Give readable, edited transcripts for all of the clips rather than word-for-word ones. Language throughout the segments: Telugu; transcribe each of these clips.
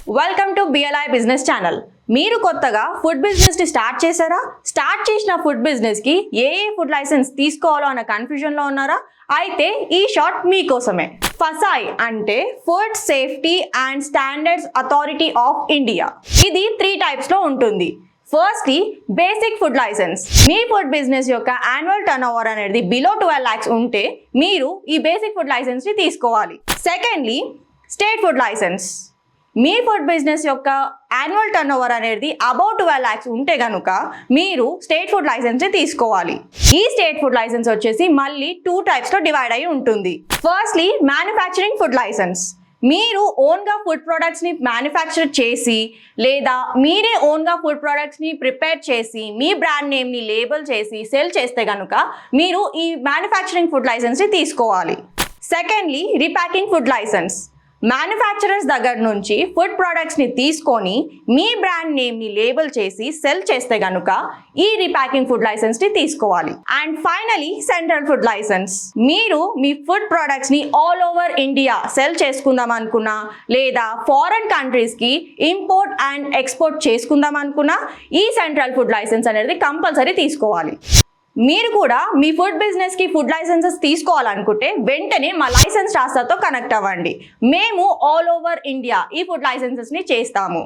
Welcome to BLI business channel. మీరు కొత్తగా ఫుడ్ బిజినెస్ ని స్టార్ట్ చేశారా? స్టార్ట్ చేసిన ఫుడ్ బిజినెస్ కి ఏ ఫుడ్ లైసెన్స్ తీసుకోవాలో అన్న కన్ఫ్యూజన్ లో ఉన్నారా? అయితే ఈ షార్ట్ మీకోసమే. ఫసాయ్ అంటే food safety and standards authority of India. ఇది 3 టైప్స్ లో ఉంటుంది. Firstly basic food license. మీ ఫుడ్ బిజినెస్ యొక్క యాన్యువల్ టర్న్ ఓవర్ అనేది బిలో 12 lakhs ఉంటే మీరు ఈ బేసిక్ ఫుడ్ లైసెన్స్ ని తీసుకోవాలి. Secondly state food license. మీ ఫుడ్ బిజినెస్ యొక్క యాన్యువల్ టర్న్ ఓవర్ అనేది అబౌట్ 12 lakhs ఉంటే కనుక మీరు స్టేట్ ఫుడ్ లైసెన్స్ తీసుకోవాలి. ఈ స్టేట్ ఫుడ్ లైసెన్స్ వచ్చేసి మళ్ళీ 2 టైప్స్ లో డివైడ్ అయి ఉంటుంది. Firstly manufacturing food licence. మీరు ఓన్గా ఫుడ్ ప్రొడక్ట్స్ని మ్యానుఫ్యాక్చర్ చేసి లేదా మీరే ఓన్గా ఫుడ్ ప్రొడక్ట్స్ని ప్రిపేర్ చేసి మీ బ్రాండ్ నేమ్ని లేబుల్ చేసి సెల్ చేస్తే కనుక మీరు ఈ మ్యానుఫ్యాక్చరింగ్ ఫుడ్ లైసెన్స్ని తీసుకోవాలి. Secondly repacking food license. Manufacturers దగ్గర నుంచి ఫుడ్ ప్రొడక్ట్స్ని తీసుకొని మీ బ్రాండ్ నేమ్ని లేబుల్ చేసి సెల్ చేస్తే కనుక ఈ రీప్యాకింగ్ ఫుడ్ లైసెన్స్ని తీసుకోవాలి. And finally central food licence. మీరు మీ ఫుడ్ ప్రొడక్ట్స్ని ఆల్ ఓవర్ ఇండియా సెల్ చేసుకుందాం అనుకున్నా లేదా ఫారెన్ కంట్రీస్కి ఇంపోర్ట్ అండ్ ఎక్స్పోర్ట్ చేసుకుందాం అనుకున్నా ఈ సెంట్రల్ ఫుడ్ లైసెన్స్ అనేది కంపల్సరీ తీసుకోవాలి. మీరు కూడా మీ ఫుడ్ బిజినెస్కి ఫుడ్ లైసెన్సెస్ తీసుకోవాలనుకుంటే వెంటనే మా లైసెన్స్ రాస్తాతో కనెక్ట్ అవ్వండి. మేము ఆల్ ఓవర్ ఇండియా ఈ ఫుడ్ లైసెన్సెస్ని చేస్తాము.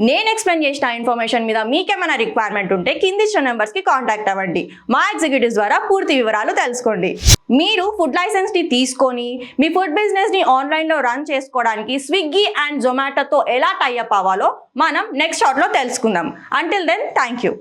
నేను ఎక్స్ప్లెయిన్ చేసిన ఇన్ఫర్మేషన్ మీద మీకేమైనా రిక్వైర్మెంట్ ఉంటే కింది ఇచ్చిన నెంబర్స్కి కాంటాక్ట్ అవ్వండి. మా ఎగ్జిక్యూటివ్స్ ద్వారా పూర్తి వివరాలు తెలుసుకోండి. మీరు ఫుడ్ లైసెన్స్ని తీసుకొని మీ ఫుడ్ బిజినెస్ని ఆన్లైన్లో రన్ చేసుకోవడానికి స్విగ్గీ అండ్ జొమాటోతో ఎలా టైఅప్ అవ్వాలో మనం నెక్స్ట్ షార్ట్లో తెలుసుకుందాం. Until then thank you.